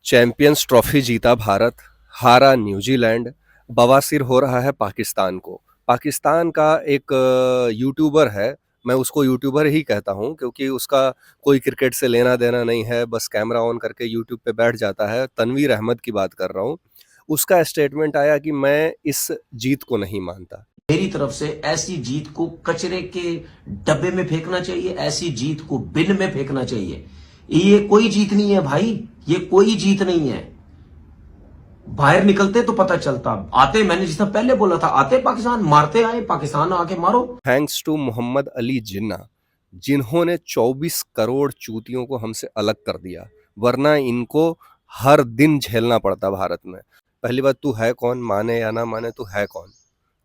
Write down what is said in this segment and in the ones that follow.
Champions trophy जीता भारत, हारा New Zealand, बवासीर हो रहा है पाकिस्तान को। पाकिस्तान का एक यूट्यूबर है, मैं उसको यूट्यूबर ही कहता हूँ क्योंकि उसका कोई क्रिकेट से लेना देना नहीं है, बस कैमरा ऑन करके यूट्यूब पे बैठ जाता है। तनवीर अहमद की बात कर रहा हूँ। उसका स्टेटमेंट आया कि मैं इस जीत को नहीं मानता। मेरी तरफ से ऐसी जीत को कचरे के डब्बे में फेंकना चाहिए, ऐसी जीत को बिन में फेंकना चाहिए। ये कोई जीत नहीं है भाई, ये कोई जीत नहीं है। बाहर निकलते तो पता चलता। आते, मैंने जितना पहले बोला था, आते पाकिस्तान मारते आए, पाकिस्तान आके मारो। थैंक्स टू मोहम्मद अली जिन्ना, जिन्होंने 24 करोड़ चूतियों को हमसे अलग कर दिया, वरना इनको हर दिन झेलना पड़ता भारत में। पहली बात, तू है कौन? माने या ना माने, तू है कौन?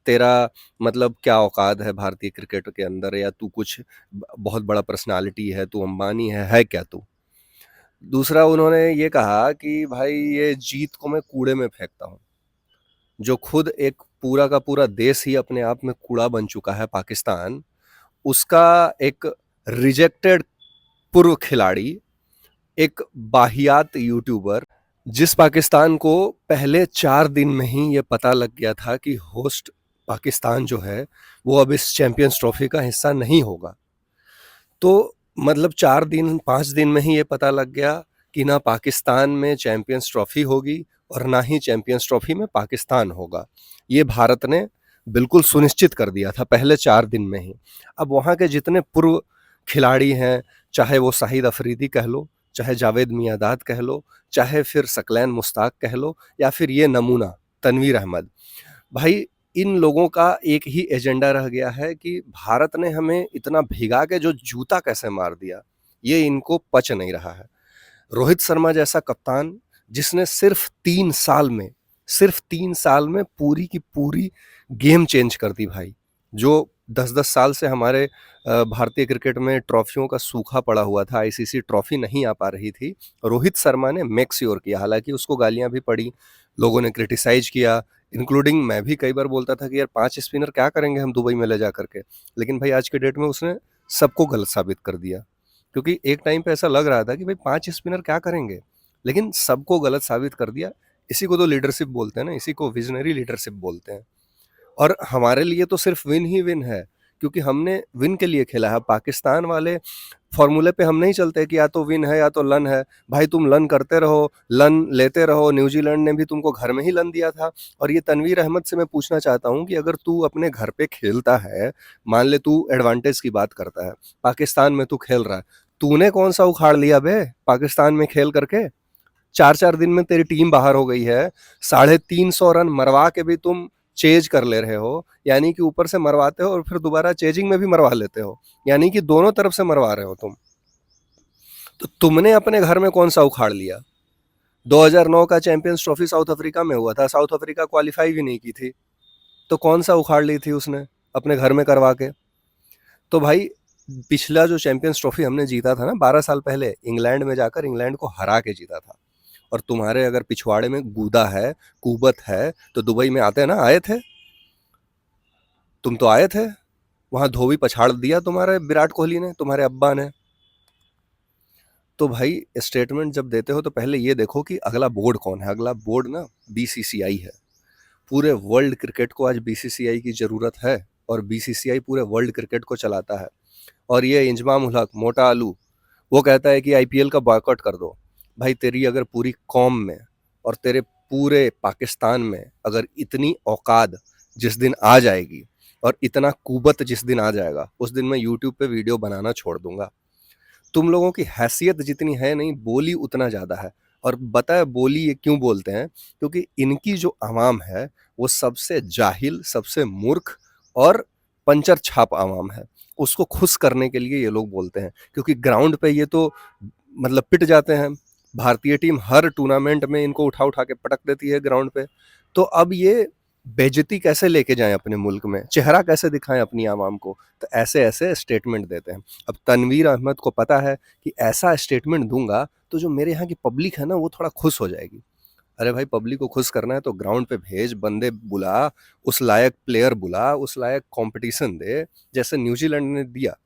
तेरा मतलब क्या औकात है भारतीय क्रिकेट के अंदर? या तू कुछ बहुत बड़ा पर्सनालिटी है? तू अंबानी है क्या तू? दूसरा, उन्होंने ये कहा कि भाई ये जीत को मैं कूड़े में फेंकता हूँ। जो खुद एक पूरा का पूरा देश ही अपने आप में कूड़ा बन चुका है, पाकिस्तान, उसका एक रिजेक्टेड पूर्व खिलाड़ी, एक बाहियात यूट्यूबर, जिस पाकिस्तान को पहले 4 दिन में ही ये पता लग गया था कि होस्ट पाकिस्तान जो है वो अब इस चैंपियंस ट्रॉफी का हिस्सा नहीं होगा। तो मतलब 4 दिन 5 दिन में ही ये पता लग गया कि ना पाकिस्तान में चैंपियंस ट्रॉफी होगी और ना ही चैंपियंस ट्रॉफी में पाकिस्तान होगा। ये भारत ने बिल्कुल सुनिश्चित कर दिया था पहले 4 दिन में ही। अब वहाँ के जितने पूर्व खिलाड़ी हैं, चाहे वो शाहिद अफरीदी कह लो, चाहे जावेद मियांदाद कह लो, चाहे फिर सकलैन मुश्ताक कह लो, या फिर ये नमूना तनवीर अहमद, भाई इन लोगों का एक ही एजेंडा रह गया है कि भारत ने हमें इतना भिगा के जो जूता कैसे मार दिया, ये इनको पच नहीं रहा है। रोहित शर्मा जैसा कप्तान, जिसने सिर्फ 3 साल में पूरी की पूरी गेम चेंज कर दी भाई। जो 10-10 साल से हमारे भारतीय क्रिकेट में ट्रॉफियों का सूखा पड़ा हुआ था, आईसीसी ट्रॉफी नहीं आ पा रही थी, रोहित शर्मा ने मेक श्योर किया। हालांकि उसको गालियां भी पड़ी, लोगों ने क्रिटिसाइज किया, इंक्लूडिंग मैं भी कई बार बोलता था कि यार 5 स्पिनर क्या करेंगे हम दुबई में ले जा करके। लेकिन भाई आज के डेट में उसने सबको गलत साबित कर दिया, क्योंकि एक टाइम पे ऐसा लग रहा था कि भाई 5 स्पिनर क्या करेंगे, लेकिन सबको गलत साबित कर दिया। इसी को तो लीडरशिप बोलते हैं ना, इसी को विजनरी लीडरशिप बोलते हैं। और हमारे लिए तो सिर्फ विन ही विन है, क्योंकि हमने विन के लिए खेला है। पाकिस्तान वाले फॉर्मूले पे हम नहीं चलते कि या तो विन है या तो लन है। भाई तुम लन करते रहो, लन लेते रहो। न्यूजीलैंड ने भी तुमको घर में ही लन दिया था। और ये तनवीर अहमद से मैं पूछना चाहता हूँ कि अगर तू अपने घर पे खेलता है, मान ले तू एडवांटेज की बात करता है, पाकिस्तान में तू खेल रहा है, तूने कौन सा उखाड़ लिया बे पाकिस्तान में खेल करके? 4-4 दिन में तेरी टीम बाहर हो गई है, 350 रन मरवा के भी तुम चेज कर ले रहे हो, यानी कि ऊपर से मरवाते हो और फिर दोबारा चेजिंग में भी मरवा लेते हो, यानी कि दोनों तरफ से मरवा रहे हो तुम। तो तुमने अपने घर में कौन सा उखाड़ लिया? 2009 का चैंपियंस ट्रॉफी साउथ अफ्रीका में हुआ था, साउथ अफ्रीका क्वालिफाई भी नहीं की थी, तो कौन सा उखाड़ ली थी उसने अपने घर में करवा के? तो भाई पिछला जो चैंपियंस ट्रॉफी हमने जीता था ना 12 साल पहले, इंग्लैंड में जाकर इंग्लैंड को हरा के जीता था। और तुम्हारे अगर पिछवाड़े में गूदा है, कुबत है, तो दुबई में आते ना, आए थे, तुम तो आए थे, वहां धोबी पछाड़ दिया तुम्हारे विराट कोहली ने, तुम्हारे अब्बा ने। तो भाई स्टेटमेंट जब देते हो तो पहले ये देखो कि अगला बोर्ड कौन है। अगला बोर्ड ना बीसीसीआई है। पूरे वर्ल्ड क्रिकेट को आज बीसीसीआई की जरूरत है, और बीसीसीआई पूरे वर्ल्ड क्रिकेट को चलाता है। और ये इंजमाम उल हक, मोटा आलू, वो कहता है कि आईपीएल का बॉयकॉट कर दो। भाई तेरी अगर पूरी कौम में और तेरे पूरे पाकिस्तान में अगर इतनी औकात जिस दिन आ जाएगी और इतना कुबत जिस दिन आ जाएगा, उस दिन मैं यूट्यूब पे वीडियो बनाना छोड़ दूंगा। तुम लोगों की हैसियत जितनी है नहीं, बोली उतना ज़्यादा है। और बताए बोली ये क्यों बोलते हैं? क्योंकि इनकी जो आवाम है वो सबसे जाहिल, सबसे मूर्ख और पंचर छाप आवाम है। उसको खुश करने के लिए ये लोग बोलते हैं, क्योंकि ग्राउंड पे ये तो मतलब पिट जाते हैं। भारतीय टीम हर टूर्नामेंट में इनको उठा उठा के पटक देती है ग्राउंड पे। तो अब ये बेइज्जती कैसे लेके जाएं अपने मुल्क में, चेहरा कैसे दिखाएं अपनी आवाम को? तो ऐसे ऐसे स्टेटमेंट देते हैं। अब तनवीर अहमद को पता है कि ऐसा स्टेटमेंट दूंगा तो जो मेरे यहाँ की पब्लिक है ना वो थोड़ा खुश हो जाएगी। अरे भाई पब्लिक को खुश करना है तो ग्राउंड पे भेज, बंदे बुला, उस लायक प्लेयर बुला, उस लायक कंपटीशन दे, जैसे न्यूजीलैंड ने दिया।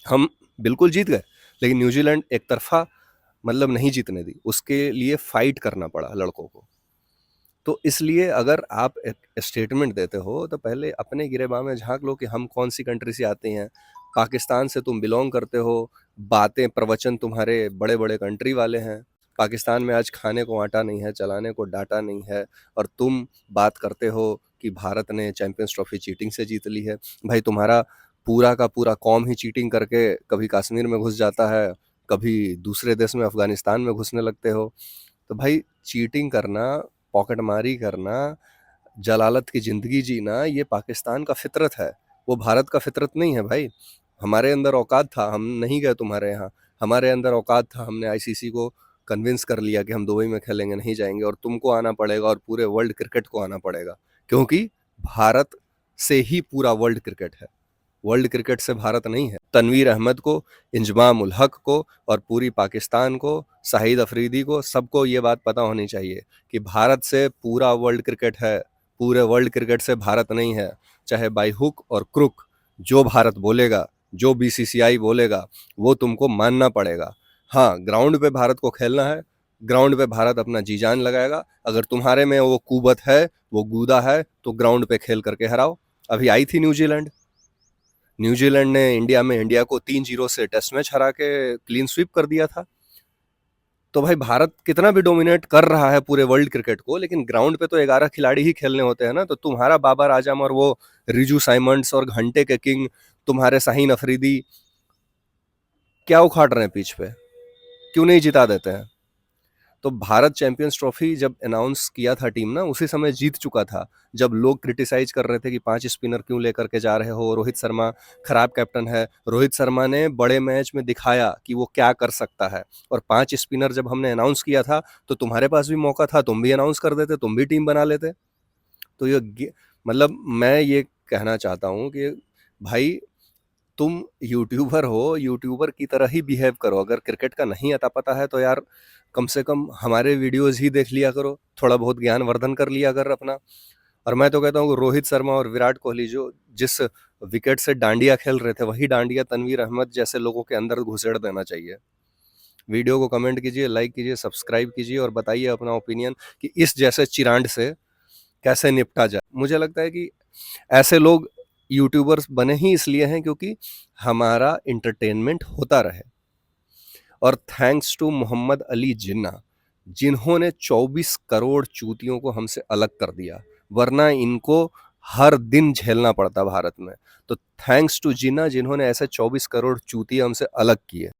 हम बिल्कुल जीत गए, लेकिन न्यूजीलैंड एक तरफा मतलब नहीं जीतने दी, उसके लिए फाइट करना पड़ा लड़कों को। तो इसलिए अगर आप एक स्टेटमेंट देते हो तो पहले अपने गिरेबान में झांक लो कि हम कौन सी कंट्री से आते हैं, पाकिस्तान से तुम बिलोंग करते हो, बातें प्रवचन तुम्हारे बड़े बड़े कंट्री वाले हैं, पाकिस्तान में आज खाने को आटा नहीं है, चलाने को डाटा नहीं है, और तुम बात करते हो कि भारत ने चैंपियंस ट्रॉफी चीटिंग से जीत ली है। भाई तुम्हारा पूरा का पूरा कौम ही चीटिंग करके कभी कश्मीर में घुस जाता है, कभी दूसरे देश में अफगानिस्तान में घुसने लगते हो। तो भाई चीटिंग करना, पॉकेटमारी करना, जलालत की ज़िंदगी जीना, ये पाकिस्तान का फितरत है, वो भारत का फितरत नहीं है भाई। हमारे अंदर औकात था, हम नहीं गए तुम्हारे यहाँ, हमारे अंदर औकात था, हमने आईसीसी को कन्विंस कर लिया कि हम दुबई में खेलेंगे, नहीं जाएंगे, और तुमको आना पड़ेगा और पूरे वर्ल्ड क्रिकेट को आना पड़ेगा, क्योंकि भारत से ही पूरा वर्ल्ड क्रिकेट है, वर्ल्ड क्रिकेट से भारत नहीं है। तनवीर अहमद को, इंजमाम उल हक को और पूरी पाकिस्तान को, शाहिद अफरीदी को, सबको ये बात पता होनी चाहिए कि भारत से पूरा वर्ल्ड क्रिकेट है, पूरे वर्ल्ड क्रिकेट से भारत नहीं है। चाहे बाई हुक और क्रुक जो भारत बोलेगा, जो बीसीसीआई बोलेगा, वो तुमको मानना पड़ेगा। हाँ, ग्राउंड पे भारत को खेलना है, ग्राउंड पे भारत अपना जी जान लगाएगा। अगर तुम्हारे में वो कुवत है, वो गूदा है, तो ग्राउंड पे खेल करके हराओ। अभी आई थी न्यूजीलैंड, न्यूजीलैंड ने इंडिया को 3-0 से टेस्ट मैच हरा के क्लीन स्वीप कर दिया था। तो भाई भारत कितना भी डोमिनेट कर रहा है पूरे वर्ल्ड क्रिकेट को, लेकिन ग्राउंड पे तो 11 खिलाड़ी ही खेलने होते हैं ना। तो तुम्हारा बाबर आजम और वो रिजू साइमंड्स और घंटे के किंग तुम्हारे शाहीन अफरीदी क्या उखाड़ रहे हैं पिच पे, क्यों नहीं जिता देते हैं? तो भारत चैंपियंस ट्रॉफी जब अनाउंस किया था टीम ना, उसी समय जीत चुका था। जब लोग क्रिटिसाइज कर रहे थे कि 5 स्पिनर क्यों लेकर के जा रहे हो, रोहित शर्मा खराब कैप्टन है, रोहित शर्मा ने बड़े मैच में दिखाया कि वो क्या कर सकता है। और 5 स्पिनर जब हमने अनाउंस किया था तो तुम्हारे पास भी मौका था, तुम भी अनाउंस कर देते, तुम भी टीम बना लेते। तो मतलब मैं ये कहना चाहता हूँ कि भाई तुम यूट्यूबर हो, यूट्यूबर की तरह ही बिहेव करो। अगर क्रिकेट का नहीं आता पता है तो यार कम से कम हमारे वीडियोस ही देख लिया करो, थोड़ा बहुत ज्ञान वर्धन कर लिया कर अपना। और मैं तो कहता हूँ कि रोहित शर्मा और विराट कोहली जो जिस विकेट से डांडिया खेल रहे थे, वही डांडिया तनवीर अहमद जैसे लोगों के अंदर घुसेड़ देना चाहिए। वीडियो को कमेंट कीजिए, लाइक कीजिए, सब्सक्राइब कीजिए और बताइए अपना ओपिनियन कि इस जैसे चिरांड से कैसे निपटा जाए। मुझे लगता है कि ऐसे लोग यूट्यूबर्स बने ही इसलिए हैं क्योंकि हमारा इंटरटेनमेंट होता रहे। और थैंक्स टू मोहम्मद अली जिन्ना, जिन्होंने 24 करोड़ चूतियों को हमसे अलग कर दिया, वरना इनको हर दिन झेलना पड़ता भारत में। तो थैंक्स टू जिन्ना, जिन्होंने ऐसे 24 करोड़ चूतिया हमसे अलग किए।